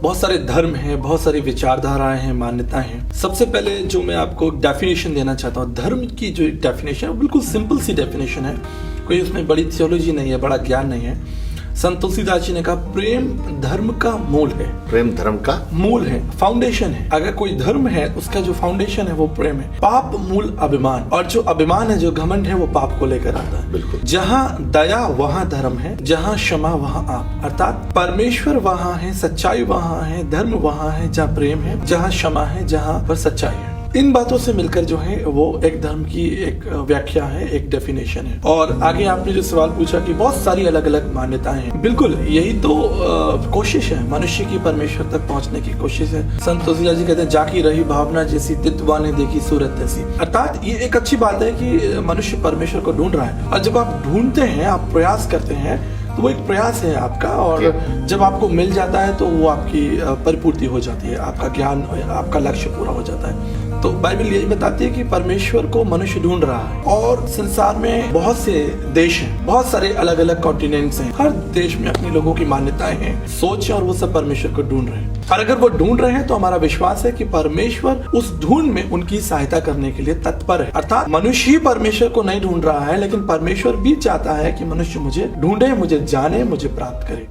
बहुत सारे धर्म हैं, बहुत सारी विचारधाराएं हैं, मान्यताएं हैं। सबसे पहले जो मैं आपको डेफिनेशन देना चाहता हूँ, धर्म की जो डेफिनेशन है बिल्कुल सिंपल सी डेफिनेशन है, कोई उसमें बड़ी थियोलॉजी नहीं है, बड़ा ज्ञान नहीं है। संत तुलसीदास जी ने कहा प्रेम धर्म का मूल है। प्रेम धर्म का मूल है, फाउंडेशन है। अगर कोई धर्म है उसका जो फाउंडेशन है वो प्रेम है। पाप मूल अभिमान, और जो अभिमान है, जो घमंड है, वो पाप को लेकर आता है। बिल्कुल। जहाँ दया वहाँ धर्म है, जहाँ क्षमा वहाँ आप, अर्थात परमेश्वर वहाँ है, सच्चाई वहाँ है, धर्म वहाँ है जहाँ प्रेम है, जहाँ क्षमा है, जहाँ पर सच्चाई है। इन बातों से मिलकर जो है वो एक धर्म की एक व्याख्या है, एक डेफिनेशन है। और आगे आपने जो सवाल पूछा कि बहुत सारी अलग अलग मान्यताएं हैं, बिल्कुल यही तो कोशिश है मनुष्य की परमेश्वर तक पहुंचने की कोशिश है। संत तुलसीदास जी कहते हैं जाकी रही भावना जैसी तितवा ने देखी सूरत ऐसी, अर्थात ये एक अच्छी बात है कि मनुष्य परमेश्वर को ढूंढ रहा है। और जब आप ढूंढते हैं, आप प्रयास करते हैं, तो वो एक प्रयास है आपका, और जब आपको मिल जाता है तो वो आपकी परिपूर्ति हो जाती है, आपका ज्ञान, आपका लक्ष्य पूरा हो जाता है। तो बाइबल यही बताती है कि परमेश्वर को मनुष्य ढूंढ रहा है। और संसार में बहुत से देश हैं, बहुत सारे अलग अलग कॉन्टिनेंट्स हैं, हर देश में अपने लोगों की मान्यताएं हैं, सोच है, और वो सब परमेश्वर को ढूंढ रहे हैं। और अगर वो ढूंढ रहे हैं तो हमारा विश्वास है कि परमेश्वर उस ढूंढ में उनकी सहायता करने के लिए तत्पर है। अर्थात मनुष्य ही परमेश्वर को नहीं ढूंढ रहा है, लेकिन परमेश्वर भी चाहता है कि मनुष्य मुझे ढूंढे, मुझे जाने, मुझे प्राप्त करे।